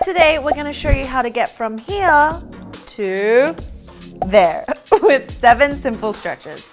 Today we're going to show you how to get from here to there with 7 simple stretches.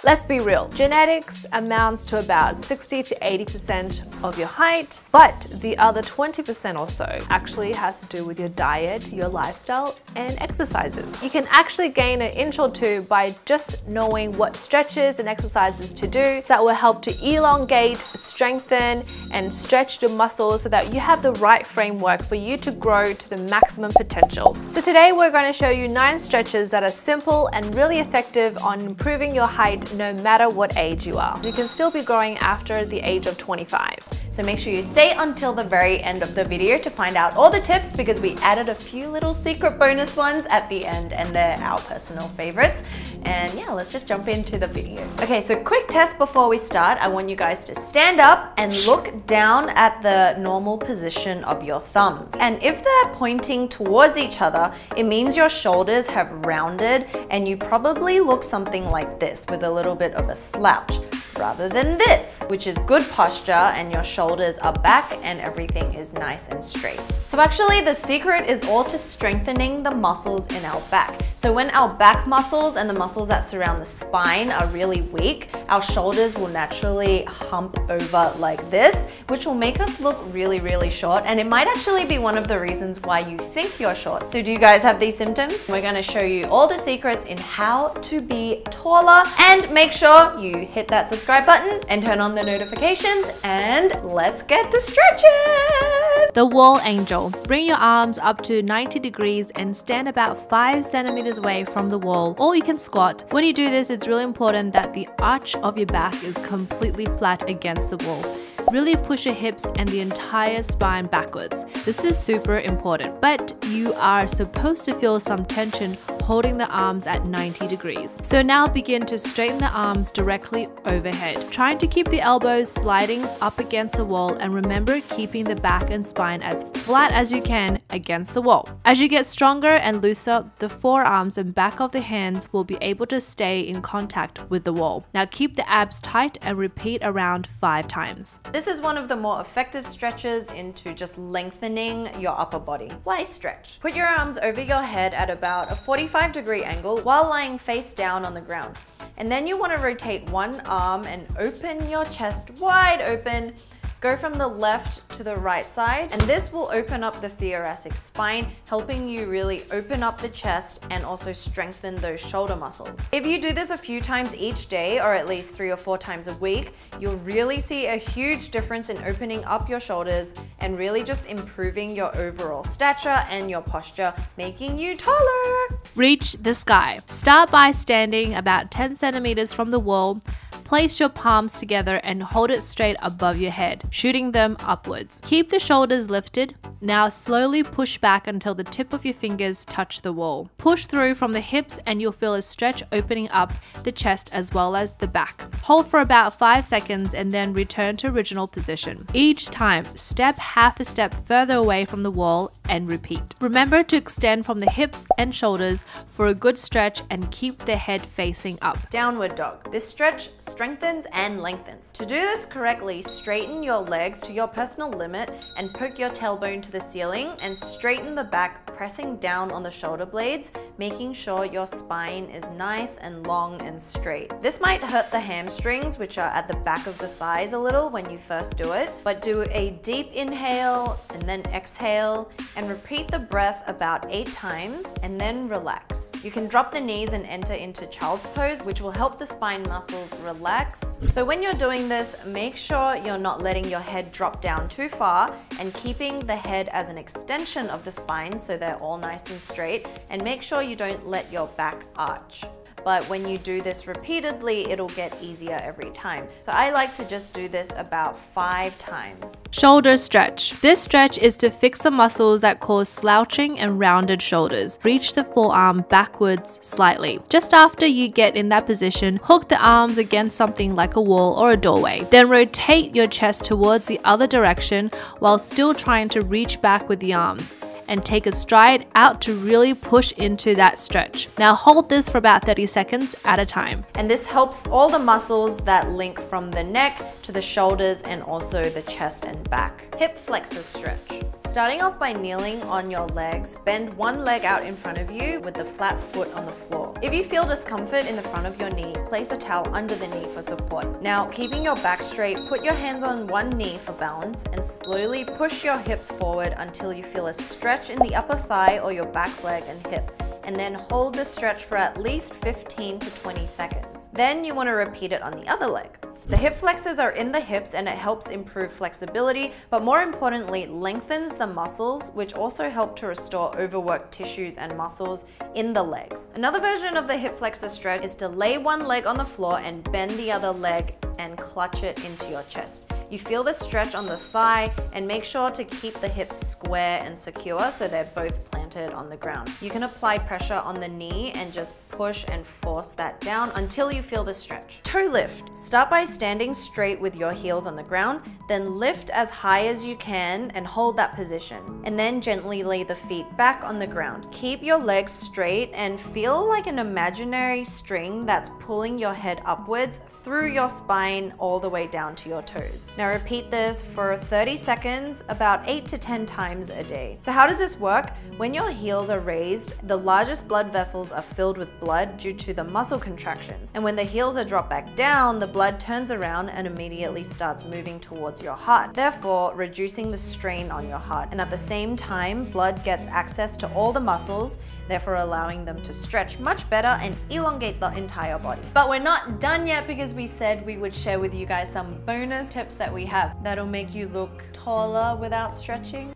Let's be real, genetics amounts to about 60 to 80% of your height, but the other 20% or so actually has to do with your diet, your lifestyle, and exercises. You can actually gain an inch or two by just knowing what stretches and exercises to do that will help to elongate, strengthen, and stretch your muscles so that you have the right framework for you to grow to the maximum potential. So today we're going to show you 9 stretches that are simple and really effective on improving your height no matter what age you are. You can still be growing after the age of 25. So make sure you stay until the very end of the video to find out all the tips, because we added a few little secret bonus ones at the end and they're our personal favorites. And yeah, let's just jump into the video. Okay, so quick test before we start. I want you guys to stand up and look down at the normal position of your thumbs. And if they're pointing towards each other, it means your shoulders have rounded and you probably look something like this with a little bit of a slouch, rather than this, which is good posture and your shoulders are back and everything is nice and straight. So actually the secret is all to strengthening the muscles in our back. So when our back muscles and the muscles that surround the spine are really weak, our shoulders will naturally hump over like this, which will make us look really, really short. And it might actually be one of the reasons why you think you're short. So do you guys have these symptoms? We're gonna show you all the secrets in how to be taller, and make sure you hit that subscribe button and turn on the notifications, and let's get to stretching! The wall angel. Bring your arms up to 90 degrees and stand about 5 centimeters away from the wall, or you can squat. When you do this, it's really important that the arch of your back is completely flat against the wall. Really push your hips and the entire spine backwards. This is super important, but you are supposed to feel some tension holding the arms at 90 degrees. So now begin to straighten the arms directly overhead, trying to keep the elbows sliding up against the wall, and remember keeping the back and spine as flat as you can against the wall. As you get stronger and looser, the forearms and back of the hands will be able to stay in contact with the wall. Now keep the abs tight and repeat around 5 times. This is one of the more effective stretches into just lengthening your upper body. Why stretch? Put your arms over your head at about a 45-degree angle while lying face down on the ground. And then you want to rotate one arm and open your chest wide open. Go from the left to the right side, and this will open up the thoracic spine, helping you really open up the chest and also strengthen those shoulder muscles. If you do this a few times each day, or at least 3 or 4 times a week, you'll really see a huge difference in opening up your shoulders and really just improving your overall stature and your posture, making you taller. Reach the sky. Start by standing about 10 centimeters from the wall. Place your palms together and hold it straight above your head, shooting them upwards. Keep the shoulders lifted. Now slowly push back until the tip of your fingers touch the wall. Push through from the hips and you'll feel a stretch opening up the chest as well as the back. Hold for about 5 seconds and then return to original position. Each time, step half a step further away from the wall and repeat. Remember to extend from the hips and shoulders for a good stretch and keep the head facing up. Downward dog. This stretch strengthens and lengthens. To do this correctly, straighten your legs to your personal limit and poke your tailbone to the ceiling, and straighten the back, pressing down on the shoulder blades, making sure your spine is nice and long and straight. This might hurt the hamstrings, which are at the back of the thighs a little when you first do it, but do a deep inhale and then exhale, and repeat the breath about 8 times and then relax. You can drop the knees and enter into child's pose, which will help the spine muscles relax. So when you're doing this, make sure you're not letting your head drop down too far and keeping the head as an extension of the spine so they're all nice and straight, and make sure you don't let your back arch. But when you do this repeatedly, it'll get easier every time. So I like to just do this about 5 times. Shoulder stretch. This stretch is to fix the muscles that cause slouching and rounded shoulders. Reach the forearm backwards slightly. Just after you get in that position, hook the arms against something like a wall or a doorway. Then rotate your chest towards the other direction while still trying to reach back with the arms. and take a stride out to really push into that stretch. Now hold this for about 30 seconds at a time. And this helps all the muscles that link from the neck to the shoulders and also the chest and back. Hip flexor stretch. Starting off by kneeling on your legs, bend one leg out in front of you with the flat foot on the floor. If you feel discomfort in the front of your knee, place a towel under the knee for support. Now, keeping your back straight, put your hands on one knee for balance and slowly push your hips forward until you feel a stretch in the upper thigh or your back leg and hip. And then hold the stretch for at least 15 to 20 seconds. Then you want to repeat it on the other leg. The hip flexors are in the hips and it helps improve flexibility, but more importantly, lengthens the muscles, which also help to restore overworked tissues and muscles in the legs. Another version of the hip flexor stretch is to lay one leg on the floor and bend the other leg and clutch it into your chest. You feel the stretch on the thigh and make sure to keep the hips square and secure so they're both planted on the ground. You can apply pressure on the knee and just push and force that down until you feel the stretch. Toe lift. Start by standing straight with your heels on the ground, then lift as high as you can and hold that position. And then gently lay the feet back on the ground. Keep your legs straight and feel like an imaginary string that's pulling your head upwards through your spine all the way down to your toes. Now repeat this for 30 seconds, about 8 to 10 times a day. So how does this work? When your heels are raised, the largest blood vessels are filled with blood due to the muscle contractions. And when the heels are dropped back down, the blood turns around and immediately starts moving towards your heart, therefore reducing the strain on your heart. And at the same time, blood gets access to all the muscles, therefore allowing them to stretch much better and elongate the entire body. But we're not done yet because we said we would share with you guys some bonus tips that we have that'll make you look taller without stretching.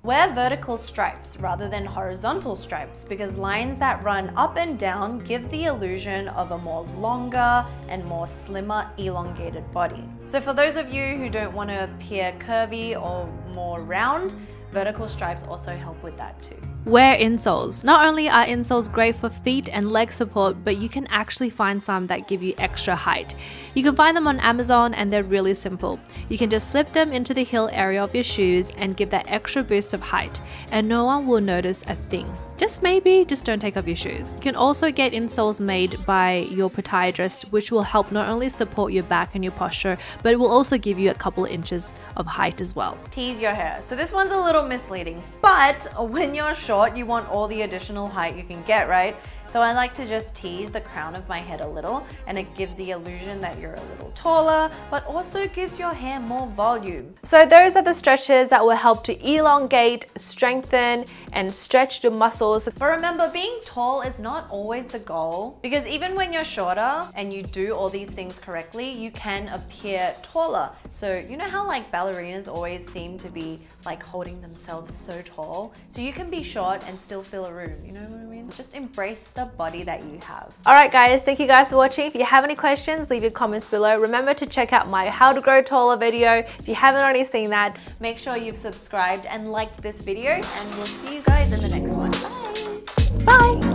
Wear vertical stripes rather than horizontal stripes because lines that run up and down gives the illusion of a more longer and more slimmer elongated body. So for those of you who don't want to appear curvy or more round, vertical stripes also help with that too. Wear insoles. Not only are insoles great for feet and leg support, but you can actually find some that give you extra height. You can find them on Amazon and they're really simple. You can just slip them into the heel area of your shoes and give that extra boost of height, and no one will notice a thing. Just maybe, just don't take off your shoes. You can also get insoles made by your podiatrist, which will help not only support your back and your posture, but it will also give you a couple of inches of height as well. Tease your hair. So this one's a little misleading, but when you're short, you want all the additional height you can get, right? So I like to just tease the crown of my head a little, and it gives the illusion that you're a little taller, but also gives your hair more volume. So those are the stretches that will help to elongate, strengthen, and stretch your muscles. But remember, being tall is not always the goal, because even when you're shorter and you do all these things correctly, you can appear taller. So you know how like ballerinas always seem to be like holding themselves so tall? So you can be short and still fill a room, you know what I mean? Just embrace the body that you have. Alright guys, thank you guys for watching. If you have any questions, leave your comments below. Remember to check out my How to Grow Taller video if you haven't already seen that. Make sure you've subscribed and liked this video, and we'll see you guys in the next one. Bye! Bye!